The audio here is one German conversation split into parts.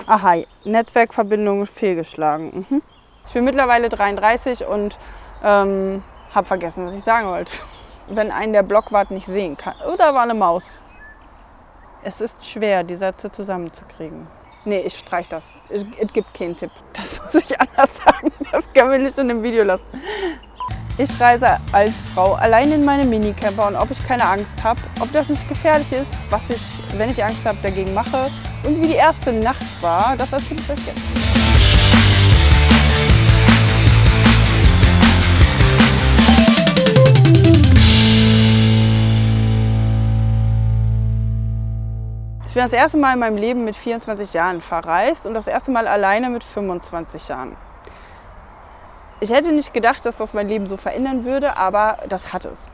Aha, Netzwerkverbindung fehlgeschlagen. Ich bin mittlerweile 33 und habe vergessen, was ich sagen wollte. Wenn einen der Blockwart nicht sehen kann. Oder war eine Maus. Es ist schwer, die Sätze zusammenzukriegen. Nee, ich streich das. Es gibt keinen Tipp. Das muss ich anders sagen. Das können wir nicht in dem Video lassen. Ich reise als Frau allein in meine Minicamper und ob ich keine Angst habe, ob das nicht gefährlich ist, was ich, wenn ich Angst habe, dagegen mache und wie die erste Nacht war, das erzähle ich euch jetzt. Ich bin das erste Mal in meinem Leben mit 24 Jahren verreist und das erste Mal alleine mit 25 Jahren. Ich hätte nicht gedacht, dass das mein Leben so verändern würde, aber das hat es.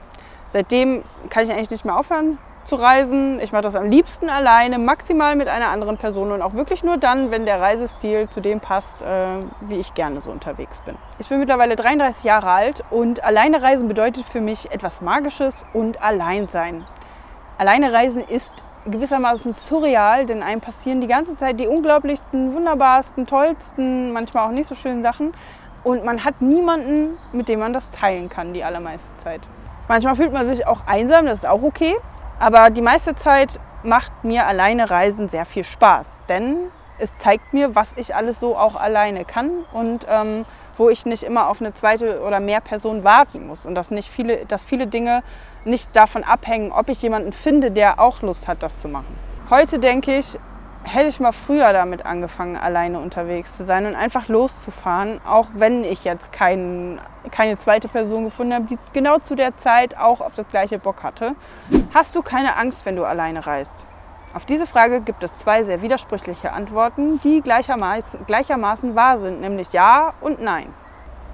Seitdem kann ich eigentlich nicht mehr aufhören zu reisen. Ich mache das am liebsten alleine, maximal mit einer anderen Person und auch wirklich nur dann, wenn der Reisestil zu dem passt, wie ich gerne so unterwegs bin. Ich bin mittlerweile 33 Jahre alt und alleine reisen bedeutet für mich etwas Magisches und Alleinsein. Alleine reisen ist gewissermaßen surreal, denn einem passieren die ganze Zeit die unglaublichsten, wunderbarsten, tollsten, manchmal auch nicht so schönen Sachen. Und man hat niemanden, mit dem man das teilen kann, die allermeiste Zeit. Manchmal fühlt man sich auch einsam, das ist auch okay. Aber die meiste Zeit macht mir alleine Reisen sehr viel Spaß. Denn es zeigt mir, was ich alles so auch alleine kann und wo ich nicht immer auf eine zweite oder mehr Person warten muss. Und dass viele Dinge nicht davon abhängen, ob ich jemanden finde, der auch Lust hat, das zu machen. Heute denke ich, hätte ich mal früher damit angefangen, alleine unterwegs zu sein und einfach loszufahren, auch wenn ich jetzt keine zweite Person gefunden habe, die genau zu der Zeit auch auf das gleiche Bock hatte. Hast du keine Angst, wenn du alleine reist? Auf diese Frage gibt es zwei sehr widersprüchliche Antworten, die gleichermaßen wahr sind, nämlich ja und nein.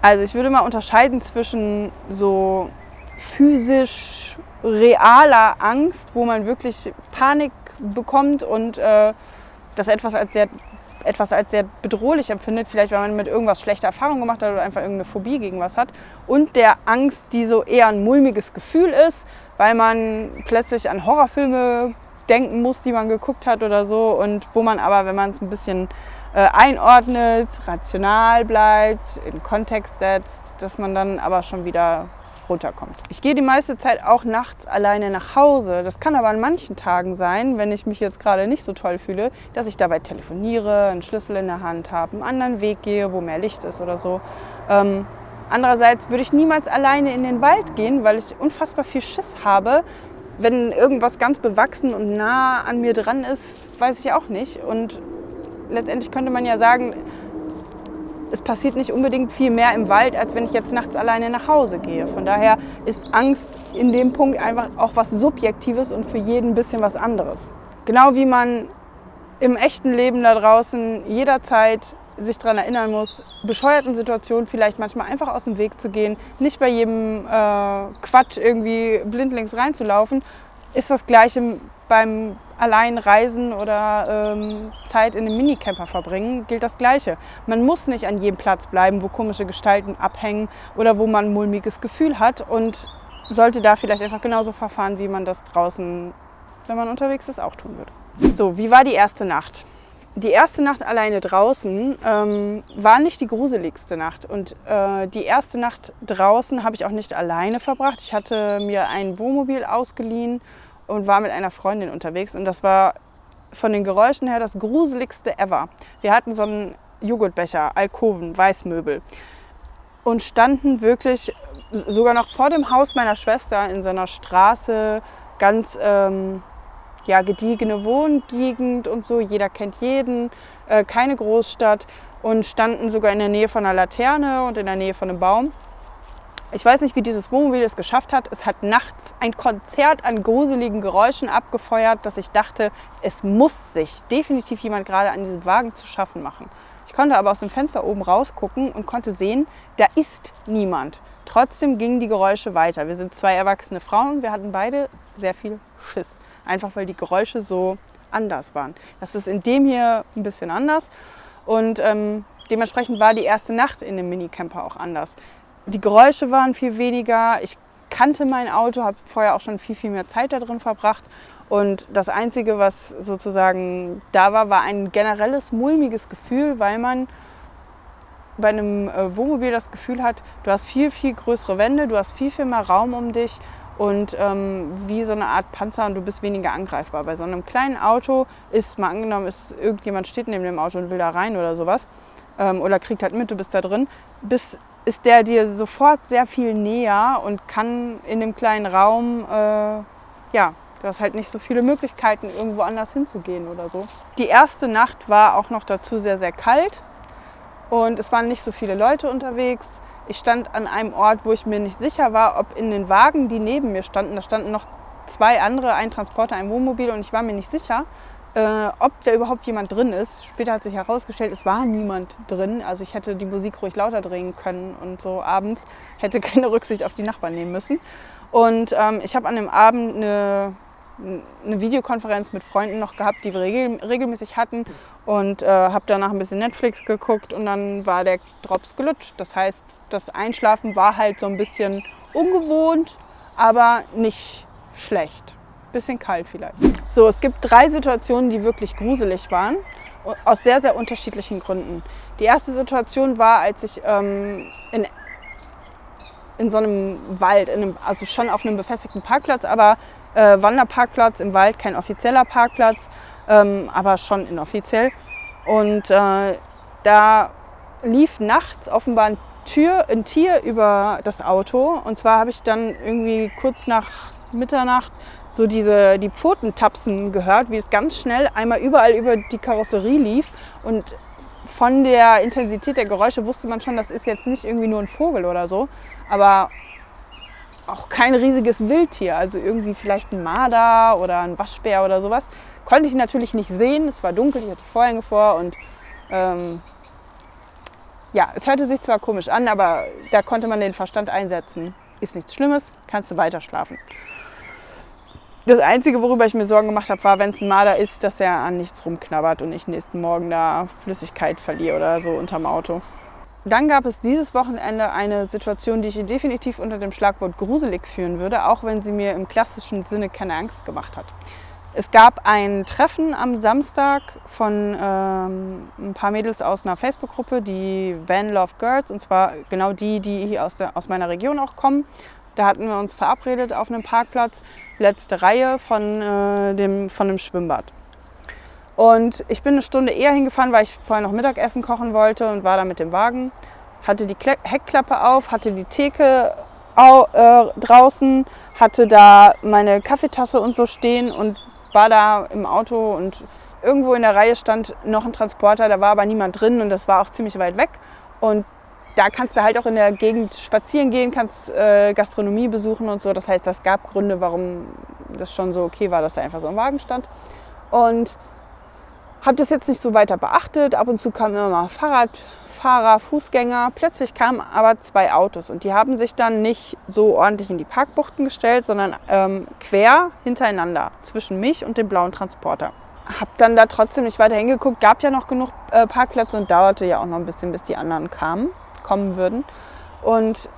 Also ich würde mal unterscheiden zwischen so physisch realer Angst, wo man wirklich Panik bekommt und das etwas als sehr bedrohlich empfindet, vielleicht weil man mit irgendwas schlechte Erfahrungen gemacht hat oder einfach irgendeine Phobie gegen was hat. Und der Angst, die so eher ein mulmiges Gefühl ist, weil man plötzlich an Horrorfilme denken muss, die man geguckt hat oder so. Und wo man aber, wenn man es ein bisschen einordnet, rational bleibt, in Kontext setzt, dass man dann aber schon wieder runterkommt. Ich gehe die meiste Zeit auch nachts alleine nach Hause. Das kann aber an manchen Tagen sein, wenn ich mich jetzt gerade nicht so toll fühle, dass ich dabei telefoniere, einen Schlüssel in der Hand habe, einen anderen Weg gehe, wo mehr Licht ist oder so. Andererseits würde ich niemals alleine in den Wald gehen, weil ich unfassbar viel Schiss habe. Wenn irgendwas ganz bewachsen und nah an mir dran ist, weiß ich auch nicht. Und letztendlich könnte man ja sagen, es passiert nicht unbedingt viel mehr im Wald, als wenn ich jetzt nachts alleine nach Hause gehe. Von daher ist Angst in dem Punkt einfach auch was Subjektives und für jeden ein bisschen was anderes. Genau wie man im echten Leben da draußen jederzeit sich daran erinnern muss, bescheuerten Situationen vielleicht manchmal einfach aus dem Weg zu gehen, nicht bei jedem Quatsch irgendwie blindlings reinzulaufen, ist das Gleiche beim Alleinreisen oder Zeit in einem Minicamper verbringen, gilt das Gleiche. Man muss nicht an jedem Platz bleiben, wo komische Gestalten abhängen oder wo man ein mulmiges Gefühl hat und sollte da vielleicht einfach genauso verfahren, wie man das draußen, wenn man unterwegs ist, auch tun würde. So, wie war die erste Nacht? Die erste Nacht alleine draußen war nicht die gruseligste Nacht und die erste Nacht draußen habe ich auch nicht alleine verbracht. Ich hatte mir ein Wohnmobil ausgeliehen und war mit einer Freundin unterwegs und das war von den Geräuschen her das gruseligste ever. Wir hatten so einen Joghurtbecher, Alkoven, Weißmöbel und standen wirklich sogar noch vor dem Haus meiner Schwester in so einer Straße, ganz gediegene Wohngegend und so, jeder kennt jeden, keine Großstadt und standen sogar in der Nähe von einer Laterne und in der Nähe von einem Baum. Ich weiß nicht, wie dieses Wohnmobil es geschafft hat. Es hat nachts ein Konzert an gruseligen Geräuschen abgefeuert, dass ich dachte, es muss sich definitiv jemand gerade an diesem Wagen zu schaffen machen. Ich konnte aber aus dem Fenster oben rausgucken und konnte sehen, da ist niemand. Trotzdem gingen die Geräusche weiter. Wir sind zwei erwachsene Frauen, wir hatten beide sehr viel Schiss. Einfach weil die Geräusche so anders waren. Das ist in dem hier ein bisschen anders und dementsprechend war die erste Nacht in dem Minicamper auch anders. Die Geräusche waren viel weniger, ich kannte mein Auto, habe vorher auch schon viel mehr Zeit da drin verbracht Und das Einzige, was sozusagen da war, war ein generelles mulmiges Gefühl, weil man bei einem Wohnmobil das Gefühl hat, du hast viel, viel größere Wände, du hast viel, viel mehr Raum um dich und wie so eine Art Panzer und du bist weniger angreifbar. Bei so einem kleinen Auto ist, mal angenommen, irgendjemand steht neben dem Auto und will da rein oder sowas oder kriegt halt mit, du bist da drin, ist der dir sofort sehr viel näher und kann in dem kleinen Raum, du hast halt nicht so viele Möglichkeiten, irgendwo anders hinzugehen oder so. Die erste Nacht war auch noch dazu sehr, sehr kalt. Und es waren nicht so viele Leute unterwegs. Ich stand an einem Ort, wo ich mir nicht sicher war, ob in den Wagen, die neben mir standen, da standen noch 2 andere, ein Transporter, ein Wohnmobil und ich war mir nicht sicher, ob da überhaupt jemand drin ist. Später hat sich herausgestellt, es war niemand drin. Also ich hätte die Musik ruhig lauter drehen können und so abends hätte keine Rücksicht auf die Nachbarn nehmen müssen. Und ich habe an dem Abend eine Videokonferenz mit Freunden noch gehabt, die wir regelmäßig hatten und habe danach ein bisschen Netflix geguckt und dann war der Drops gelutscht. Das heißt, das Einschlafen war halt so ein bisschen ungewohnt, aber nicht schlecht. Bisschen kalt vielleicht. So, es gibt 3 Situationen, die wirklich gruselig waren, aus sehr, sehr unterschiedlichen Gründen. Die erste Situation war, als ich in so einem Wald, also schon auf einem befestigten Parkplatz, aber Wanderparkplatz im Wald, kein offizieller Parkplatz, aber schon inoffiziell. Und da lief nachts offenbar ein Tier über das Auto. Und zwar habe ich dann irgendwie kurz nach Mitternacht so die Pfoten tapsen gehört, wie es ganz schnell einmal überall über die Karosserie lief. Und von der Intensität der Geräusche wusste man schon, das ist jetzt nicht irgendwie nur ein Vogel oder so, aber auch kein riesiges Wildtier, also irgendwie vielleicht ein Marder oder ein Waschbär oder sowas. Konnte ich natürlich nicht sehen, es war dunkel, ich hatte Vorhänge vor und es hörte sich zwar komisch an, aber da konnte man den Verstand einsetzen. Ist nichts Schlimmes, kannst du weiter schlafen. Das Einzige, worüber ich mir Sorgen gemacht habe, war, wenn es ein Marder ist, dass er an nichts rumknabbert und ich nächsten Morgen da Flüssigkeit verliere oder so unterm Auto. Dann gab es dieses Wochenende eine Situation, die ich definitiv unter dem Schlagwort gruselig führen würde, auch wenn sie mir im klassischen Sinne keine Angst gemacht hat. Es gab ein Treffen am Samstag von ein paar Mädels aus einer Facebook-Gruppe, die Van Love Girls, und zwar genau die hier aus meiner Region auch kommen. Da hatten wir uns verabredet auf einem Parkplatz, letzte Reihe von dem Schwimmbad. Und ich bin eine Stunde eher hingefahren, weil ich vorher noch Mittagessen kochen wollte und war da mit dem Wagen. Hatte die Heckklappe auf, hatte die Theke draußen, hatte da meine Kaffeetasse und so stehen und war da im Auto und irgendwo in der Reihe stand noch ein Transporter, da war aber niemand drin und das war auch ziemlich weit weg. Und da kannst du halt auch in der Gegend spazieren gehen, kannst Gastronomie besuchen und so. Das heißt, das gab Gründe, warum das schon so okay war, dass da einfach so ein Wagen stand. Und habe das jetzt nicht so weiter beachtet. Ab und zu kamen immer mal Fahrradfahrer, Fußgänger. Plötzlich kamen aber 2 Autos und die haben sich dann nicht so ordentlich in die Parkbuchten gestellt, sondern quer hintereinander zwischen mich und dem blauen Transporter. Habe dann da trotzdem nicht weiter hingeguckt, gab ja noch genug Parkplätze und dauerte ja auch noch ein bisschen, bis die anderen kommen würden. Und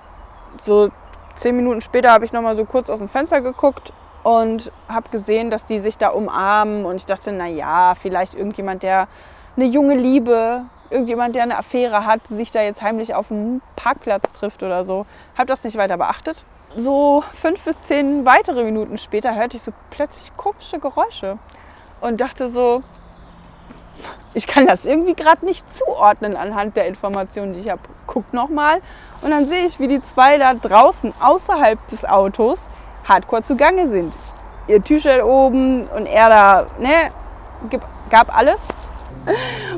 so 10 Minuten später habe ich noch mal so kurz aus dem Fenster geguckt und habe gesehen, dass die sich da umarmen und ich dachte, naja, vielleicht irgendjemand, der eine junge Liebe, irgendjemand, der eine Affäre hat, sich da jetzt heimlich auf dem Parkplatz trifft oder so. Habe das nicht weiter beachtet. So 5 bis 10 weitere Minuten später hörte ich so plötzlich komische Geräusche und dachte so, ich kann das irgendwie gerade nicht zuordnen anhand der Informationen, die ich habe. Guck nochmal und dann sehe ich, wie die 2 da draußen außerhalb des Autos hardcore zugange sind. Ihr T-Shirt oben und er da, gab alles.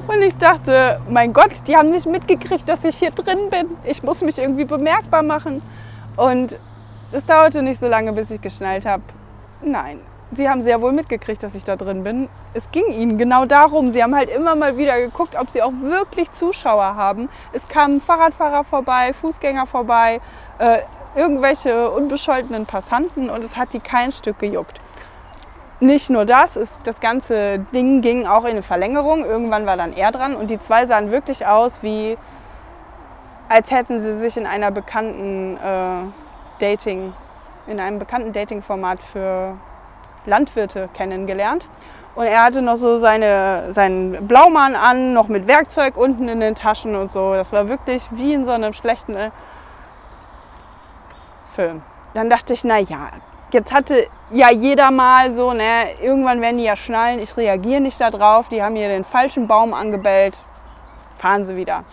Und ich dachte, mein Gott, die haben nicht mitgekriegt, dass ich hier drin bin. Ich muss mich irgendwie bemerkbar machen. Und es dauerte nicht so lange, bis ich geschnallt habe, nein, sie haben sehr wohl mitgekriegt, dass ich da drin bin. Es ging ihnen genau darum. Sie haben halt immer mal wieder geguckt, ob sie auch wirklich Zuschauer haben. Es kamen Fahrradfahrer vorbei, Fußgänger vorbei, irgendwelche unbescholtenen Passanten und es hat die kein Stück gejuckt. Nicht nur das ganze Ding ging auch in eine Verlängerung. Irgendwann war dann er dran und die 2 sahen wirklich aus, als hätten sie sich in einem bekannten Dating-Format für Landwirte kennengelernt. Und er hatte noch so seinen Blaumann an, noch mit Werkzeug unten in den Taschen und so. Das war wirklich wie in so einem schlechten Film. Dann dachte ich, naja, jetzt hatte ja jeder mal so, ne, irgendwann werden die ja schnallen, ich reagiere nicht darauf, die haben hier den falschen Baum angebellt, fahren sie wieder.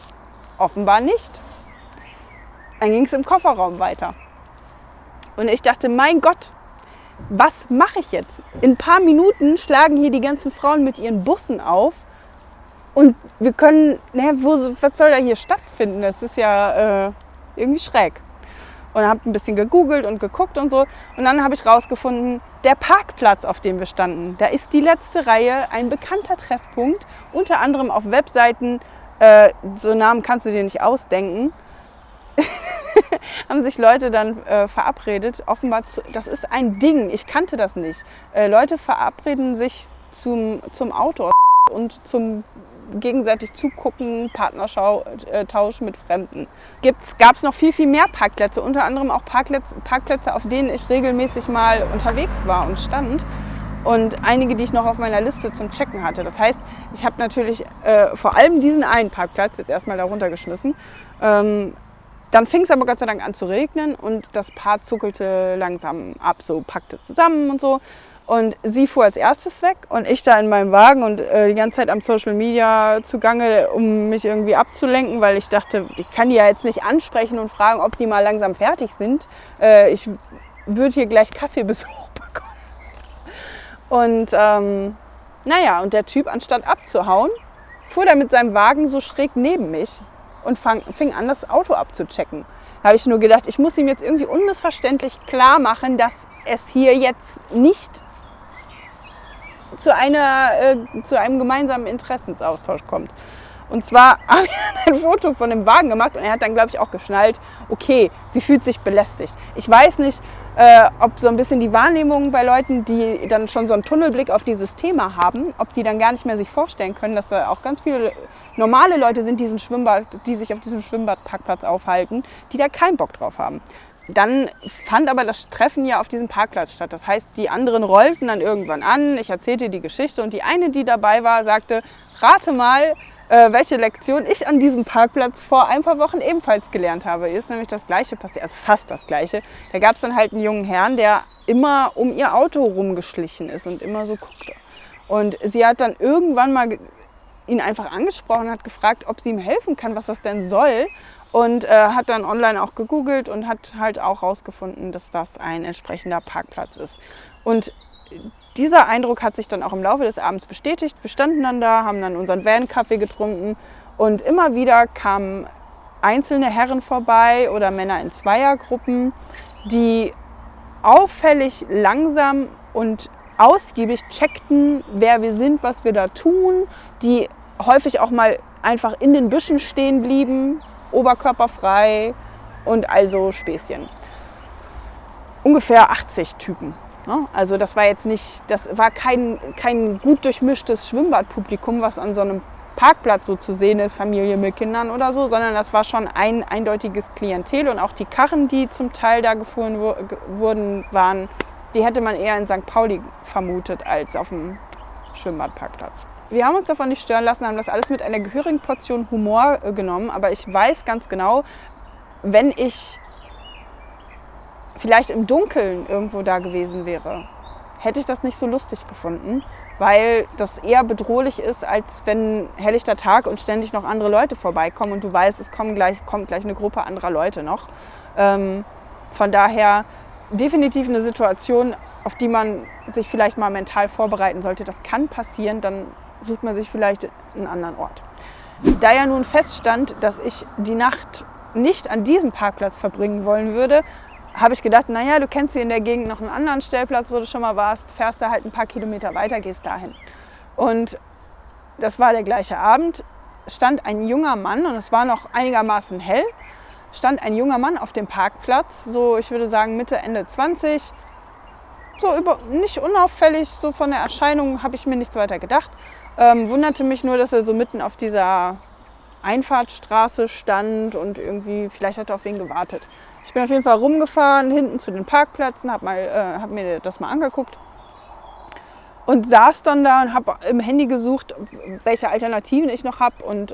Offenbar nicht. Dann ging es im Kofferraum weiter. Und ich dachte, mein Gott, was mache ich jetzt? In ein paar Minuten schlagen hier die ganzen Frauen mit ihren Bussen auf und wir können, was soll da hier stattfinden? Das ist ja irgendwie schräg. Und habe ein bisschen gegoogelt und geguckt und so. Und dann habe ich rausgefunden, der Parkplatz, auf dem wir standen, da ist die letzte Reihe ein bekannter Treffpunkt, unter anderem auf Webseiten, so Namen kannst du dir nicht ausdenken, haben sich Leute dann verabredet. Offenbar, das ist ein Ding, ich kannte das nicht. Leute verabreden sich zum Auto und zum gegenseitig zugucken, Partnertausch mit Fremden. Gab es noch viel, viel mehr Parkplätze, unter anderem auch Parkplätze, auf denen ich regelmäßig mal unterwegs war und stand. Und einige, die ich noch auf meiner Liste zum Checken hatte. Das heißt, ich habe natürlich vor allem diesen einen Parkplatz jetzt erstmal da runtergeschmissen. Dann fing es aber Gott sei Dank an zu regnen und das Paar zuckelte langsam ab, so packte zusammen und so. Und sie fuhr als erstes weg und ich da in meinem Wagen und die ganze Zeit am Social Media zugange, um mich irgendwie abzulenken, weil ich dachte, ich kann die ja jetzt nicht ansprechen und fragen, ob die mal langsam fertig sind. Ich würde hier gleich Kaffeebesuch bekommen. Und und der Typ, anstatt abzuhauen, fuhr da mit seinem Wagen so schräg neben mich und fing an, das Auto abzuchecken. Da habe ich nur gedacht, ich muss ihm jetzt irgendwie unmissverständlich klar machen, dass es hier jetzt nicht zu einem gemeinsamen Interessensaustausch kommt. Und zwar habe ich ein Foto von dem Wagen gemacht und er hat dann, glaube ich, auch geschnallt, okay, sie fühlt sich belästigt. Ich weiß nicht, ob so ein bisschen die Wahrnehmung bei Leuten, die dann schon so einen Tunnelblick auf dieses Thema haben, ob die dann gar nicht mehr sich vorstellen können, dass da auch ganz viele normale Leute sind, die sich auf diesem Schwimmbadparkplatz aufhalten, die da keinen Bock drauf haben. Dann fand aber das Treffen ja auf diesem Parkplatz statt. Das heißt, die anderen rollten dann irgendwann an, ich erzählte die Geschichte und die eine, die dabei war, sagte, rate mal, welche Lektion ich an diesem Parkplatz vor ein paar Wochen ebenfalls gelernt habe. Hier ist nämlich das Gleiche passiert, also fast das Gleiche. Da gab es dann halt einen jungen Herrn, der immer um ihr Auto rumgeschlichen ist und immer so guckte. Und sie hat dann irgendwann mal ihn einfach angesprochen und hat gefragt, ob sie ihm helfen kann, was das denn soll. Und hat dann online auch gegoogelt und hat halt auch rausgefunden, dass das ein entsprechender Parkplatz ist. Und dieser Eindruck hat sich dann auch im Laufe des Abends bestätigt. Wir standen dann da, haben dann unseren Van-Kaffee getrunken und immer wieder kamen einzelne Herren vorbei oder Männer in Zweiergruppen, die auffällig langsam und ausgiebig checkten, wer wir sind, was wir da tun, die häufig auch mal einfach in den Büschen stehen blieben, oberkörperfrei und also Späßchen. Ungefähr 80 Typen. Also das war kein gut durchmischtes Schwimmbadpublikum, was an so einem Parkplatz so zu sehen ist, Familie mit Kindern oder so, sondern das war schon ein eindeutiges Klientel und auch die Karren, die zum Teil da gefahren wurden, die hätte man eher in St. Pauli vermutet als auf dem Schwimmbadparkplatz. Wir haben uns davon nicht stören lassen, haben das alles mit einer gehörigen Portion Humor genommen, aber ich weiß ganz genau, wenn ich vielleicht im Dunkeln irgendwo da gewesen wäre, hätte ich das nicht so lustig gefunden, weil das eher bedrohlich ist, als wenn helllichter Tag und ständig noch andere Leute vorbeikommen und du weißt, es kommt gleich eine Gruppe anderer Leute noch. Von daher definitiv eine Situation, auf die man sich vielleicht mal mental vorbereiten sollte. Das kann passieren, dann sucht man sich vielleicht einen anderen Ort. Da ja nun feststand, dass ich die Nacht nicht an diesem Parkplatz verbringen wollen würde, habe ich gedacht, naja, du kennst hier in der Gegend noch einen anderen Stellplatz, wo du schon mal warst, fährst da halt ein paar Kilometer weiter, gehst dahin. Und das war der gleiche Abend, stand ein junger Mann, und es war noch einigermaßen hell, stand ein junger Mann auf dem Parkplatz, so ich würde sagen Mitte, Ende 20, so nicht unauffällig, so von der Erscheinung habe ich mir nichts weiter gedacht. Wunderte mich nur, dass er so mitten auf dieser Einfahrtsstraße stand und irgendwie, vielleicht hat er auf ihn gewartet. Ich bin auf jeden Fall rumgefahren, hinten zu den Parkplätzen, hab mir das mal angeguckt Und saß dann da und habe im Handy gesucht, welche Alternativen ich noch habe. Und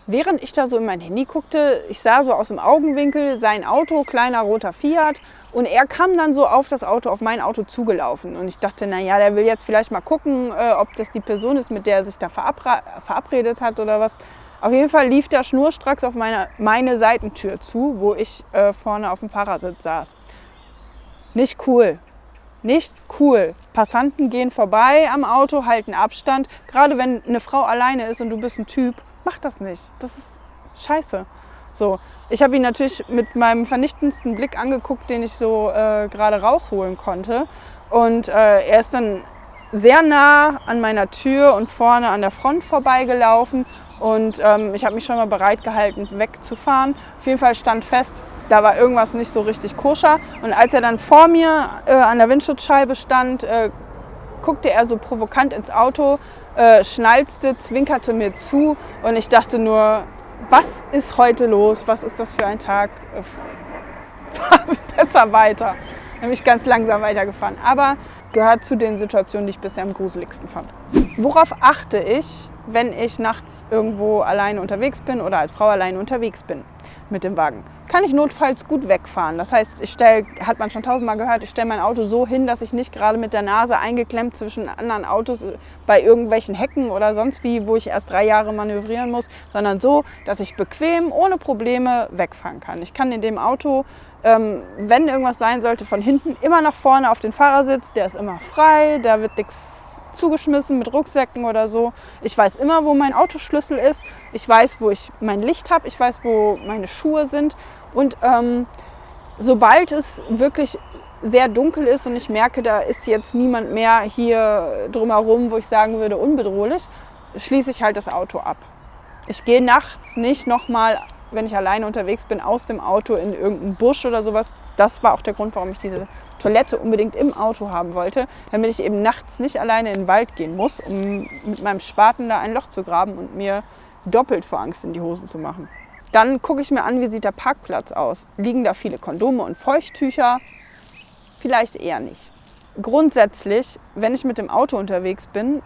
während ich da so in mein Handy guckte, ich sah so aus dem Augenwinkel sein Auto, kleiner roter Fiat. Und er kam dann so auf das Auto, auf mein Auto zugelaufen. Und ich dachte, naja, der will jetzt vielleicht mal gucken, ob das die Person ist, mit der er sich da verabredet hat oder was. Auf jeden Fall lief der schnurstracks auf meine Seitentür zu, wo ich vorne auf dem Fahrersitz saß. Nicht cool. Nicht cool. Passanten gehen vorbei am Auto, halten Abstand. Gerade wenn eine Frau alleine ist und du bist ein Typ, mach das nicht. Das ist scheiße. So, ich habe ihn natürlich mit meinem vernichtendsten Blick angeguckt, den ich so gerade rausholen konnte. Und er ist dann sehr nah an meiner Tür und vorne an der Front vorbeigelaufen. Und ich habe mich schon mal bereit gehalten, wegzufahren. Auf jeden Fall stand fest, da war irgendwas nicht so richtig koscher. Und als er dann vor mir an der Windschutzscheibe stand, guckte er so provokant ins Auto, schnalzte, zwinkerte mir zu. Und ich dachte nur, was ist heute los? Was ist das für ein Tag? Fahr besser weiter. Nämlich ganz langsam weitergefahren. Aber gehört zu den Situationen, die ich bisher am gruseligsten fand. Worauf achte ich, wenn ich nachts irgendwo alleine unterwegs bin oder als Frau alleine unterwegs bin mit dem Wagen? Kann ich notfalls gut wegfahren. Das heißt, hat man schon tausendmal gehört, ich stelle mein Auto so hin, dass ich nicht gerade mit der Nase eingeklemmt zwischen anderen Autos bei irgendwelchen Hecken oder sonst wie, wo ich erst 3 Jahre manövrieren muss, sondern so, dass ich bequem, ohne Probleme wegfahren kann. Ich kann in dem Auto, wenn irgendwas sein sollte, von hinten immer nach vorne auf den Fahrersitz, der ist immer frei, da wird nichts zugeschmissen mit Rucksäcken oder so. Ich weiß immer, wo mein Autoschlüssel ist. Ich weiß, wo ich mein Licht habe. Ich weiß, wo meine Schuhe sind. Und sobald es wirklich sehr dunkel ist und ich merke, da ist jetzt niemand mehr hier drumherum, wo ich sagen würde, unbedrohlich, schließe ich halt das Auto ab. Ich gehe nachts nicht nochmal, wenn ich alleine unterwegs bin, aus dem Auto in irgendeinen Busch oder sowas. Das war auch der Grund, warum ich diese Toilette unbedingt im Auto haben wollte, damit ich eben nachts nicht alleine in den Wald gehen muss, um mit meinem Spaten da ein Loch zu graben und mir doppelt vor Angst in die Hosen zu machen. Dann gucke ich mir an, wie sieht der Parkplatz aus. Liegen da viele Kondome und Feuchttücher? Vielleicht eher nicht. Grundsätzlich, wenn ich mit dem Auto unterwegs bin,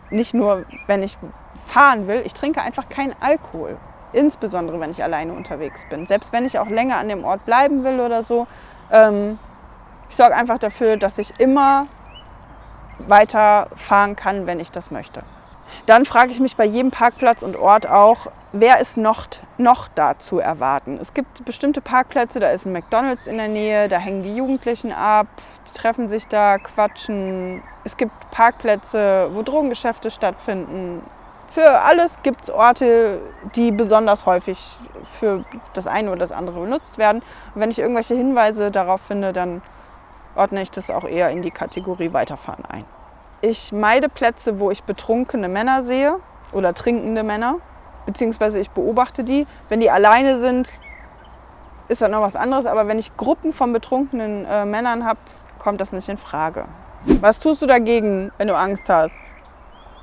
nicht nur wenn ich fahren will, ich trinke einfach keinen Alkohol. Insbesondere, wenn ich alleine unterwegs bin. Selbst wenn ich auch länger an dem Ort bleiben will oder so. Ich sorge einfach dafür, dass ich immer weiter fahren kann, wenn ich das möchte. Dann frage ich mich bei jedem Parkplatz und Ort auch, wer ist noch da zu erwarten? Es gibt bestimmte Parkplätze, da ist ein McDonald's in der Nähe, da hängen die Jugendlichen ab, die treffen sich da, quatschen. Es gibt Parkplätze, wo Drogengeschäfte stattfinden. Für alles gibt es Orte, die besonders häufig für das eine oder das andere benutzt werden. Und wenn ich irgendwelche Hinweise darauf finde, dann ordne ich das auch eher in die Kategorie Weiterfahren ein. Ich meide Plätze, wo ich betrunkene Männer sehe oder trinkende Männer, beziehungsweise ich beobachte die. Wenn die alleine sind, ist das noch was anderes, aber wenn ich Gruppen von betrunkenen Männern habe, kommt das nicht in Frage. Was tust du dagegen, wenn du Angst hast?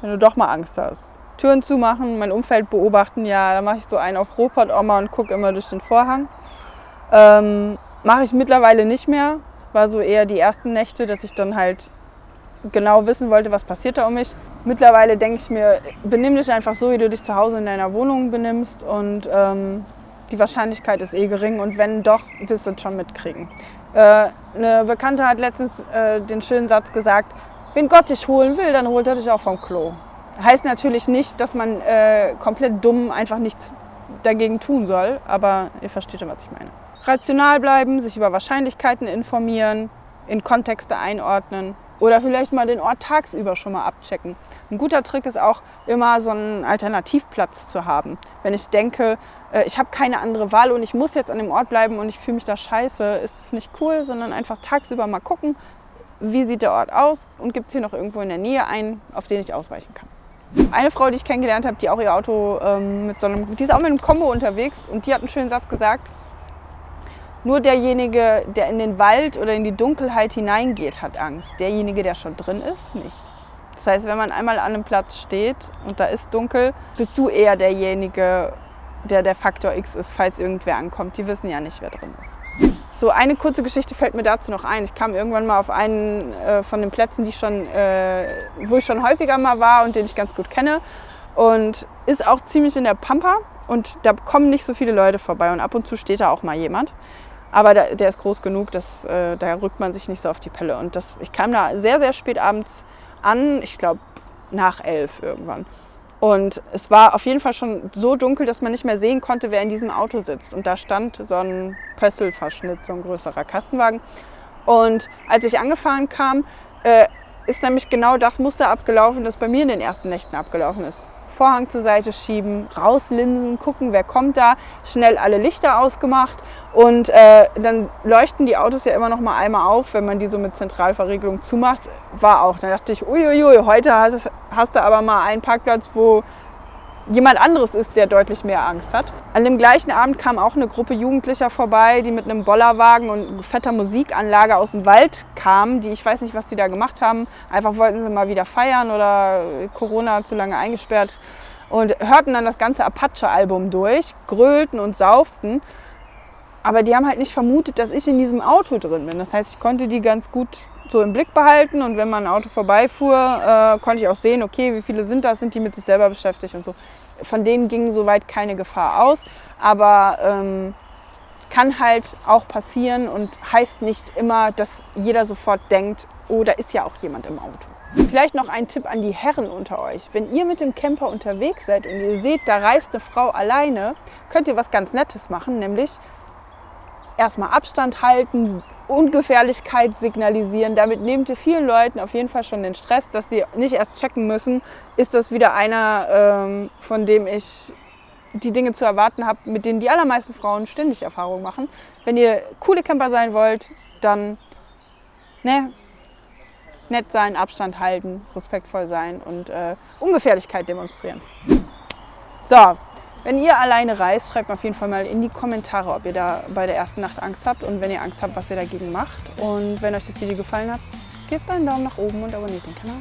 Wenn du doch mal Angst hast? Türen zumachen, mein Umfeld beobachten, ja, da mache ich so einen auf Robot-Oma und gucke immer durch den Vorhang. Mache ich mittlerweile nicht mehr, war so eher die ersten Nächte, dass ich dann halt genau wissen wollte, was passiert da um mich. Mittlerweile denke ich mir, benimm dich einfach so, wie du dich zu Hause in deiner Wohnung benimmst und die Wahrscheinlichkeit ist eh gering und wenn doch, wirst du es schon mitkriegen. Eine Bekannte hat letztens den schönen Satz gesagt, wenn Gott dich holen will, dann holt er dich auch vom Klo. Heißt natürlich nicht, dass man komplett dumm einfach nichts dagegen tun soll, aber ihr versteht ja, was ich meine. Rational bleiben, sich über Wahrscheinlichkeiten informieren, in Kontexte einordnen oder vielleicht mal den Ort tagsüber schon mal abchecken. Ein guter Trick ist auch immer so einen Alternativplatz zu haben. Wenn ich denke, ich habe keine andere Wahl und ich muss jetzt an dem Ort bleiben und ich fühle mich da scheiße, ist es nicht cool, sondern einfach tagsüber mal gucken, wie sieht der Ort aus und gibt es hier noch irgendwo in der Nähe einen, auf den ich ausweichen kann. Eine Frau, die ich kennengelernt habe, die auch ihr Auto die ist auch mit einem Kombo unterwegs und die hat einen schönen Satz gesagt: Nur derjenige, der in den Wald oder in die Dunkelheit hineingeht, hat Angst. Derjenige, der schon drin ist, nicht. Das heißt, wenn man einmal an einem Platz steht und da ist dunkel, bist du eher derjenige, der Faktor X ist, falls irgendwer ankommt. Die wissen ja nicht, wer drin ist. So eine kurze Geschichte fällt mir dazu noch ein. Ich kam irgendwann mal auf einen von den Plätzen, wo ich schon häufiger mal war und den ich ganz gut kenne. Und ist auch ziemlich in der Pampa und da kommen nicht so viele Leute vorbei und ab und zu steht da auch mal jemand. Aber der ist groß genug, da rückt man sich nicht so auf die Pelle. Und ich kam da sehr, sehr spät abends an, ich glaube nach 11 irgendwann. Und es war auf jeden Fall schon so dunkel, dass man nicht mehr sehen konnte, wer in diesem Auto sitzt. Und da stand so ein Pösselverschnitt, so ein größerer Kastenwagen. Und als ich angefahren kam, ist nämlich genau das Muster abgelaufen, das bei mir in den ersten Nächten abgelaufen ist. Vorhang zur Seite schieben, rauslinsen, gucken, wer kommt da, schnell alle Lichter ausgemacht und dann leuchten die Autos ja immer noch mal einmal auf, wenn man die so mit Zentralverriegelung zumacht, war auch. Dann dachte ich, uiuiui, heute hast du aber mal einen Parkplatz, wo jemand anderes ist, der deutlich mehr Angst hat. An dem gleichen Abend kam auch eine Gruppe Jugendlicher vorbei, die mit einem Bollerwagen und fetter Musikanlage aus dem Wald kamen. Ich weiß nicht, was die da gemacht haben. Einfach wollten sie mal wieder feiern oder Corona zu lange eingesperrt. Und hörten dann das ganze Apache-Album durch, grölten und sauften. Aber die haben halt nicht vermutet, dass ich in diesem Auto drin bin. Das heißt, ich konnte die ganz gut so im Blick behalten und wenn mal ein Auto vorbeifuhr, konnte ich auch sehen, okay, wie viele sind das, sind die mit sich selber beschäftigt und so. Von denen ging soweit keine Gefahr aus, aber kann halt auch passieren und heißt nicht immer, dass jeder sofort denkt, oh, da ist ja auch jemand im Auto. Vielleicht noch ein Tipp an die Herren unter euch. Wenn ihr mit dem Camper unterwegs seid und ihr seht, da reist eine Frau alleine, könnt ihr was ganz Nettes machen, nämlich erstmal Abstand halten, Ungefährlichkeit signalisieren. Damit nehmt ihr vielen Leuten auf jeden Fall schon den Stress, dass sie nicht erst checken müssen, ist das wieder einer, von dem ich die Dinge zu erwarten habe, mit denen die allermeisten Frauen ständig Erfahrung machen. Wenn ihr coole Camper sein wollt, dann nett sein, Abstand halten, respektvoll sein und Ungefährlichkeit demonstrieren. So. Wenn ihr alleine reist, schreibt mir auf jeden Fall mal in die Kommentare, ob ihr da bei der ersten Nacht Angst habt und wenn ihr Angst habt, was ihr dagegen macht. Und wenn euch das Video gefallen hat, gebt einen Daumen nach oben und abonniert den Kanal.